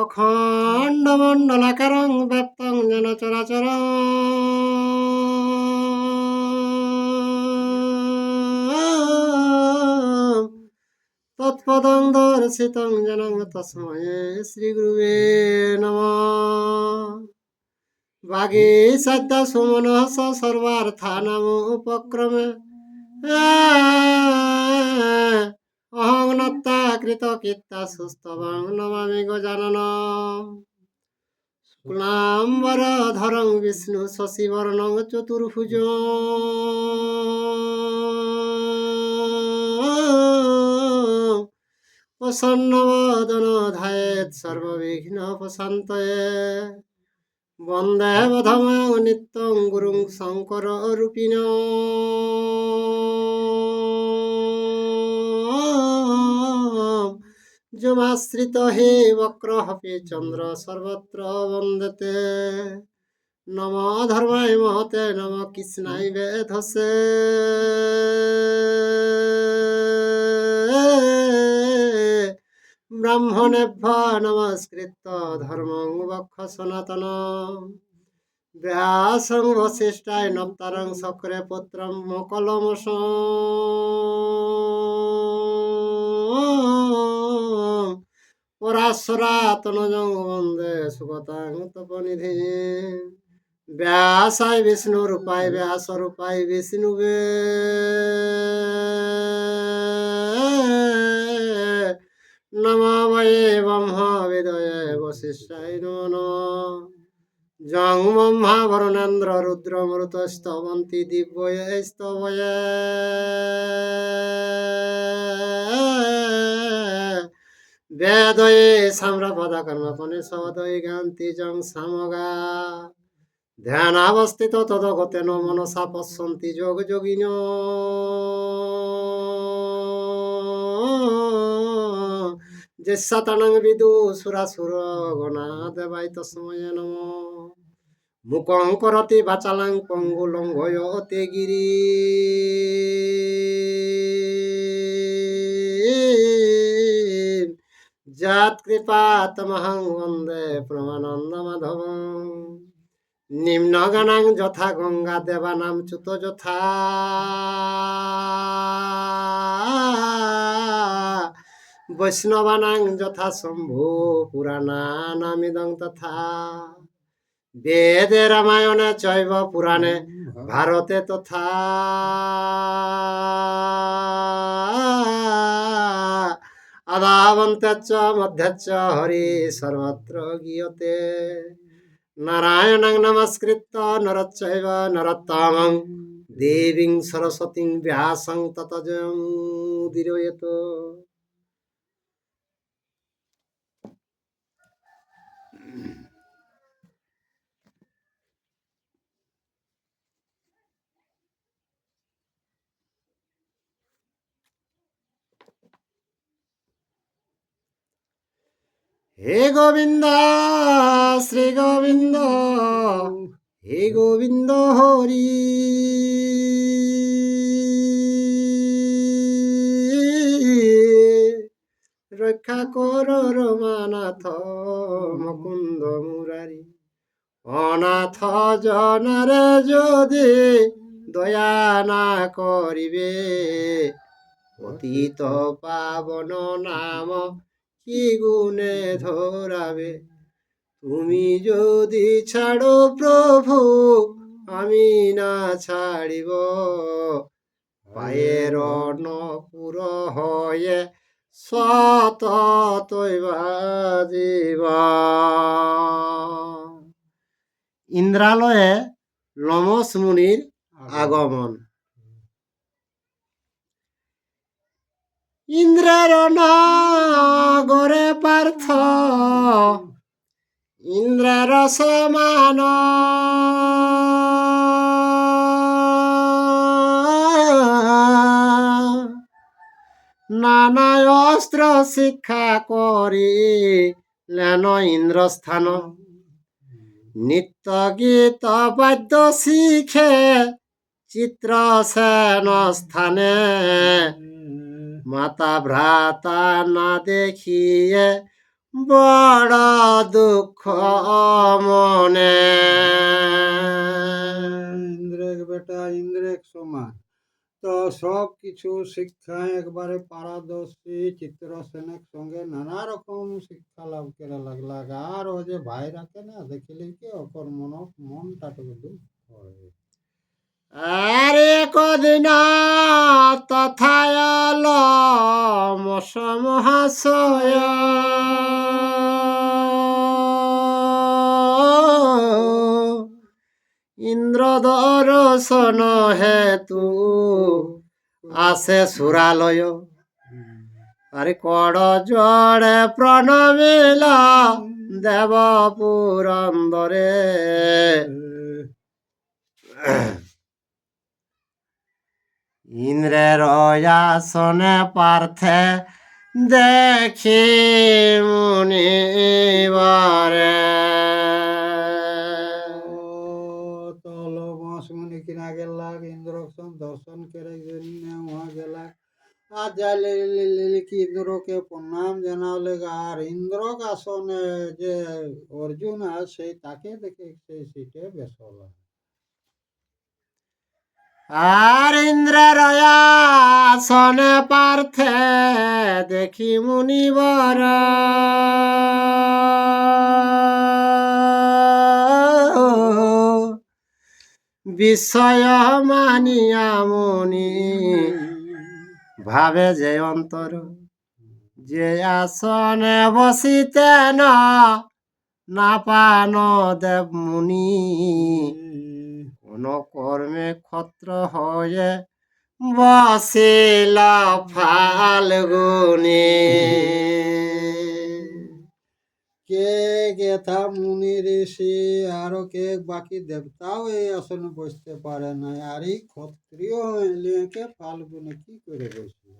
অখণ্ড মণ্ডলাকারং ব্যাপ্তং যেন চরাচর তৎপদং দর্শিতং যেন তস্মৈ শ্রীগুরুবে নমঃ। বাগে সদ্যা সুমনঃ সর্বার্থানাম উপক্রমে অহং নত্তা কৃতকীর্তা সুস্তবং নমামি গজাননম। শুক্লাম্বরধরং বিষ্ণু শশিবর্ণং চতুর্ভুজং প্রসন্নবদনো ধ্যায়েৎ সর্ববিঘ্নোপশান্তয়ে। বন্দে বধমং নিত্যং গুরুং শঙ্কর রূপিণঃ। যমাশ্রিত হে বক্রহপি চন্দ্র সর্বত্র বন্দতে। নম ধর্মায় মহতে নম কৃষ্ণায় বেধসে। ব্রাহ্মণেভ্য নমস্কৃত্য ধর্মং বক্ষ সনাতন। ব্যাসং বশিষ্ঠায় নপ্তারং শক্রে পুত্রম মকলমশ। পরাশরাতনজং বন্দে সুগতাং তপনিধি। ব্যাসায় বিষ্ণু রূপায় ব্যাস রূপায় বিষ্ণুবে। নমো বয়ে ব্রহ্ম বিদয়ে বশিষ্ঠায় নমো নমঃ। যং ব্রহ্মা বরুণেন্দ্র রুদ্র মরুতস্তবন্তি দিব্যৈস্তবয়ে। বেদয়ে সাম্রপদা কর্মপনিষদয়ে গান্তি যং সামগা। ধ্যানাবস্থিত তদগতেন মনসা পশ্যন্তি যোগ যোগিনো। যস্যাতনং বিদু সুরাসুর গণা দেবায় তস্মৈ নমঃ। মুকং করতি বাচালাং পঙ্গু লঙ্ঘয়তে গিরি। যৎ কৃপাতমহং বন্দে প্রমানন্দ মাধবং। নিম্নগণাং যথা গঙ্গা দেবানাং চ্যুত যথা। বৈষ্ণবানাং যথা শম্ভু পুরাণানামিদং তথা। বেদে রামায়ণে চৈব পুরাণে ভারতে তথা। আদাবন্তেচ্চ মধ্যেচ্চ হরি সর্বত্র গীয়তে। নারায়ণং নমস্কৃত্য নরচ্চৈব নরোত্তমং দেবীং সরস্বতীং ব্যাসং ততো জয়মুদীরয়েত। হে গোবিন্দ শ্রী গোবিন্দ হে গোবিন্দ হরি। রক্ষা কর রমানাথ মুকুন্দ মুরারি। অনাথ জনরে যদি দয়া না করিবে। পতিত পাবন নাম কি গুণে ধরাবে। তুমি যদি ছাড়ো প্রভু আমি না ছাড়িব। পায়ের নপুর হয়ে সততই বাজিব। ইন্দ্রালয়ে লমস মুনির আগমন। ইন্দ্রের নগরে পার্থ ইন্দ্রের সমান। নানা অস্ত্র শিক্ষা করিলেন ইন্দ্রস্থান। নিত্য গীত বাদ্য শিখে চিত্রসেন স্থানে, মাতা ভ্রাতা না দেখিয়ে বড় দুঃখ মনে। ইন্দ্রের বেটা ইন্দ্রের সমান, তো সব কিছু শিক্ষায় একবারে পারদর্শী চিত্রসেনের সঙ্গে নানা রকম শিক্ষা লাভ করে লাগলা। আর ও যে ভাই রাখে না দেখিলে কি ওকর মনটা টুকু দুঃখ হয়। আরে কদিন তথায়ল মহাশয়, ইন্দ্র দর্শন হেতু আসে সুরালয়। আরে কড় জড়ে প্রণমিল দেব পুরন্দরে, ইন্দ্রের আসনে পার্থে দেখি মুনিবারে। মুনি কিনা গেলা ইন্দ্র দর্শন করে গেলা। আর যাইলে কি ইন্দ্রকে প্রণাম জানালে। আর ইন্দ্রক আসনে যে অর্জুন আছে তাকে দেখে সেই সিটে বসলা। আর ইন্দ্রের আসনে পার্থে দেখি মুনিবর, বিস্ময় মানিয়া মুনি ভাবে যে অন্তর, যে আসনে বসিতেন না পান দেব মুনি, কোন কর্মে ক্ষত্র হয়ে বসিল ফাল্গুনি। কে গেথা মুনি ঋষি আরো কে বাকি দেবতাও এই আসনে বসতে পারে না। আর এই ক্ষত্রিয় হইলে ফাল্গুনে কি করে বসবে।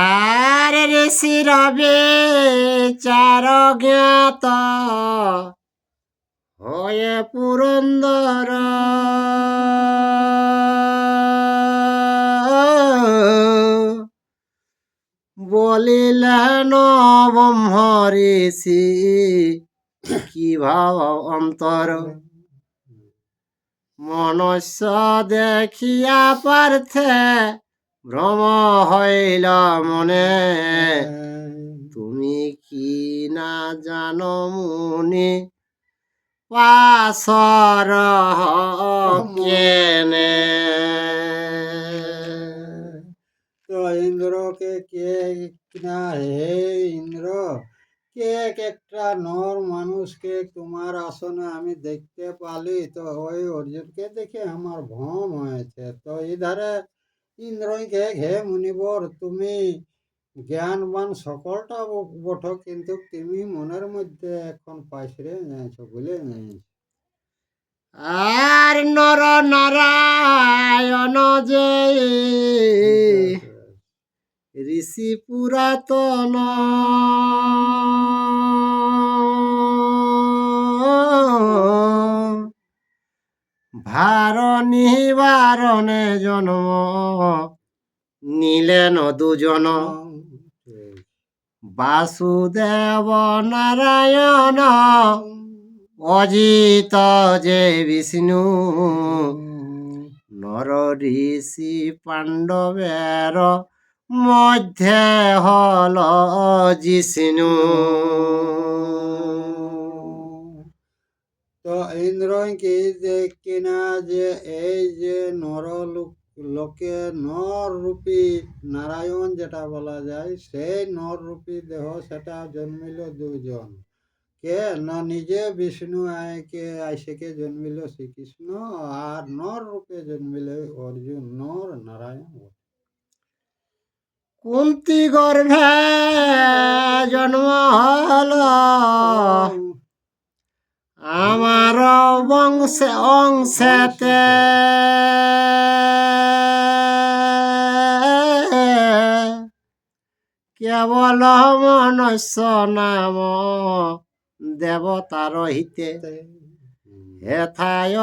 আর ঋষি রবে চার জ্ঞাত হয়ে পুরন্দর, বলিলেন ব্রহ্ম ঋষি কি ভাব অন্তর, মনুষ্য দেখিয়া পার্থে ভ্রম হইল মনে। তুমি কি না জানো মুনি পাশর কেনে। তো ইন্দ্রকে কে না হে ইন্দ্র, কে একটা নর মানুষকে তোমার আসনে আমি দেখতে পালি, তো ওই অর্জুনকে দেখে আমার ভ্রম হয়েছে। তো ইধারে ইন্দ্রকে হে মুনিবর, তুমি জ্ঞানবান সকলটা বঠো, কিন্তু তুমি মনের মধ্যে এখন পাইছরে যাইছো বলে যাইছো। আর নর নারায়ণ যে ঋষি পুরাতন, ভার নিবারণে জন্ম নিলেন দুজন, বাসুদেব নারায়ণ অজিত যে বিষ্ণু, নর ঋষি পাণ্ডবের মধ্যে হল জিষ্ণু। তো ইন্দ্র কি কিনা যে এই যে লোকে নর রূপী নারায়ণ যেটা বলা যায়, সেই নর রূপী দেহ সেটা জন্মিল দুজন। কে না নিজে বিষ্ণু আইসেকে জন্মিল শ্রীকৃষ্ণ, আর নর রূপে জন্মিল অর্জুন, নর নারায়ণ। কুন্তি গর্ভে জন্ম হল আমার বংশে অংশেতে, বল মনুষ্য নাম দেবতার হিতে হেথায়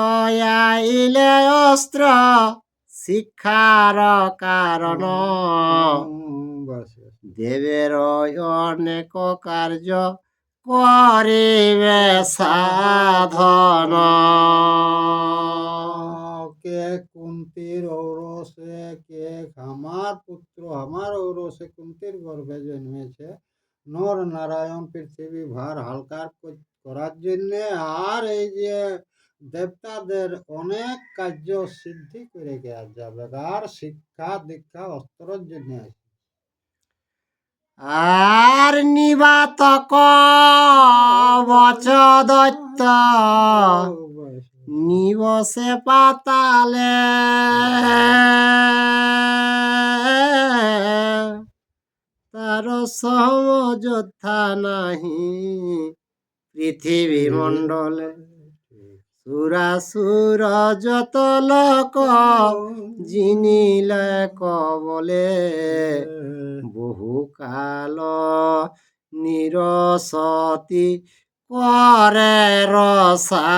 আইলে অস্ত্র শিক্ষার কারণ দেবের অনেক কার্য করিবে সাধন কে কুন্তির ঔরসে কে আমার পুত্র আমার ঔরসে কুন্তির গর্ভে জন্মেছে নর নারায়ণ পৃথিবী ভার হালকা করার জন্যে আর এই যে দেবতাদের অনেক কার্য সিদ্ধি করে দেওয়া যাবে আর শিক্ষা দীক্ষা অস্ত্রের জন্য আর নিবাতক বচ দৈত্য নিবসে পাতালে তার সমযোদ্ধা নাহি পৃথিবী মণ্ডলে সুরাসুর যত লোক জিনিলে কবলে বহু কাল নিরসতি করে রসাতলে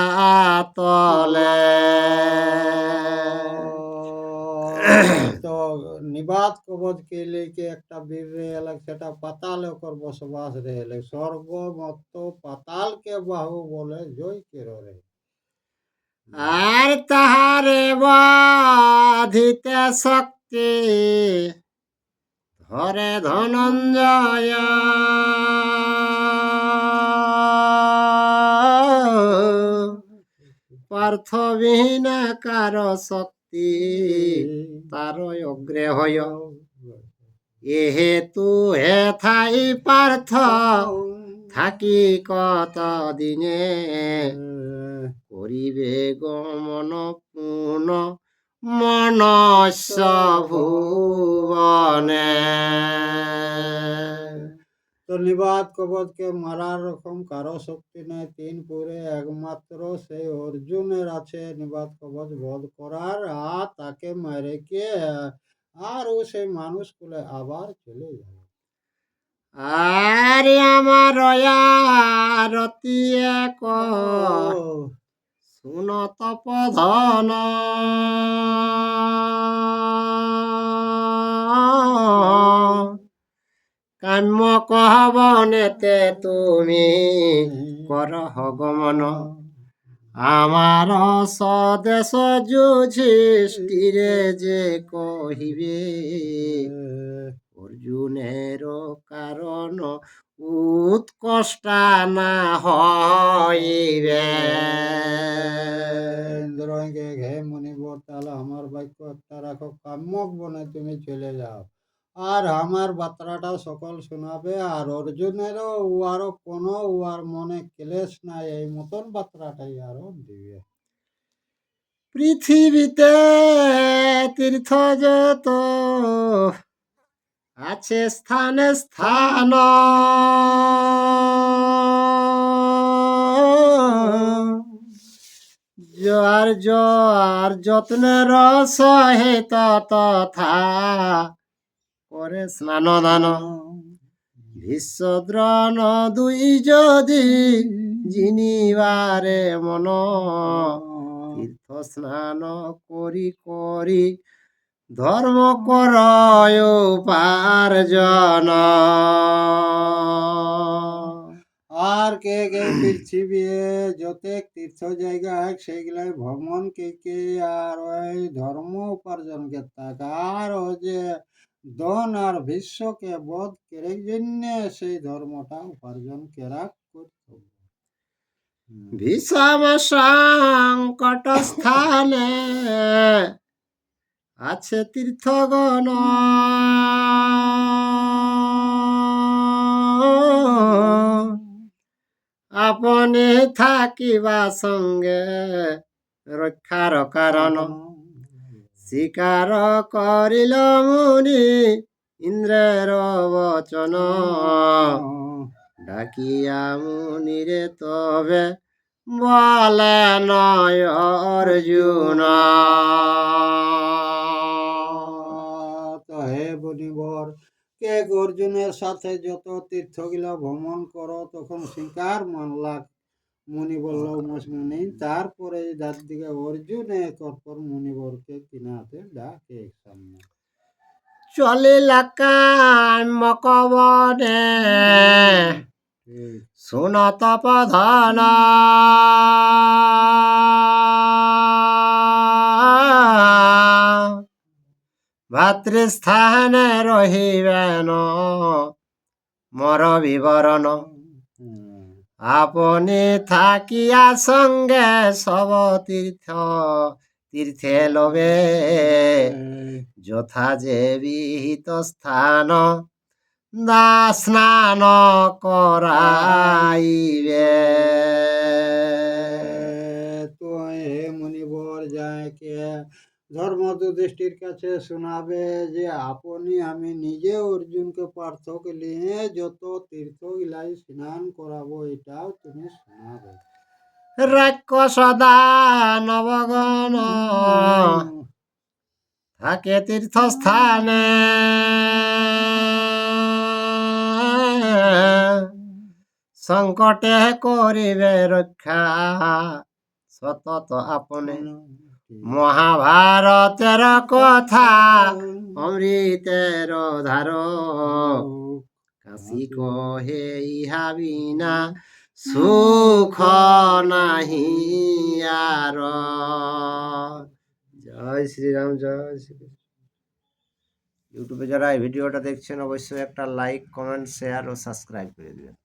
তো নিবাত কবচ के लेके একটা বীর রেলেক সেটা পাতাল ওকর বসবাস রেলে স্বর্গ মত্ত পাতাল কে বাহু বলে জয় কেরো রে আর তাহারে বাধিতে শক্তি ধরে ধনঞ্জয় পার্থবিহীন কার শক্তি তার অগ্রে হয় এহেতু হে থাই পার্থ থাকি কত দিনে করিবে গমন পুন মনস্য ভুবনে তো নিবাত কবচ কে মারার রকম কারো শক্তি নেই তিন পুরে একমাত্র সেই অর্জুনের আছে নিবাত কবচ বধ করার আর তাকে মারে কে আর ও সেই মানুষ কুলে আবার চলে যাবে আর আমার রতি এক শুন তপধন কাম্য কহবনেতে তুমি করহ গমন আমার স্বদেশ যুধিষ্ঠিরে যে কহিবে অর্জুনের কারণ উৎকষ্টা না হইবে ইন্দ্রকে ঘে মুনিবর তাহলে আমার বাক্য একটা রাখো কাম্যক বনে তুমি চলে যাও আর আমার বার্তাটা সকল শোনাবে আর অর্জুনেরও উয়ারও কোনো উয়ার মনে ক্লেশ নাই এই মতন বার্তাটাই আরো দিবে পৃথিবীতে তীর্থ যত আছে স্থানে স্থান জোয়ার যত্নের সহিত তথা করে স্নান দান বিশ্বদ্রণ দুই যদি জিনিবারে মন তীর্থ স্নান করি করি ধর্ম করয় উপার্জন আর কে কে পৃথিবী যতেক তীর্থ জায়গা আছে সেইগুলাই ভ্রমণ কে আর ওই ধর্ম উপার্জন কে টাকা আর ও যে দন আর বিশ্বকে বোধ করে জন্য সেই ধর্মটা উপার্জন কেরা করতে হবে। বিষম সংকট স্থানে আছে তীর্থগণ আপনি থাকিবা সঙ্গে রক্ষার কারণ স্বীকার করিল মুনি ইন্দ্রের বচন ডাকিয়া মুনিরে তবে বলে নয় অর্জুন তো হে বনিবর কে অর্জুনের সাথে যত তীর্থগুলা ভ্রমণ করো তখন শিকার মানলা মুনি বলল মুনি তারপরে যার দিকে অর্জুনে তৎপর মুনিবরকে কিনাতে ডাকে সামনে চলিলা কাম্যকবনে ঠিক শুন তপধন ভাতৃস্থানে রহিবেন মর বিবরণ হুম। আপনি থাকিয়া সঙ্গে সব তীর্থে লবে যথা যে বিহিত স্থান স্নান করাইবে। তো হে মুনিবর যায় কে ধর্ম যুধিষ্ঠির কাছে শোনাবে যে আপনি আমি নিজে অর্জুনকে পার্থক্য নিয়ে যত তীর্থ গিলাই স্নান করাবো এটাও তুমি শোনাবে রাক্ষস নবগণ থাকে তীর্থস্থানে সংকটে করিবে রক্ষা সতত আপনে মহাভারতের কথা অমৃতের ধার কাশি কহে ইহা বিনা সুখ নাহি আর। জয় শ্রীরাম, জয় শ্রী। ইউটিউবে যারা এই ভিডিওটা দেখছেন অবশ্যই একটা লাইক, কমেন্ট, শেয়ার ও সাবস্ক্রাইব করে দেবেন।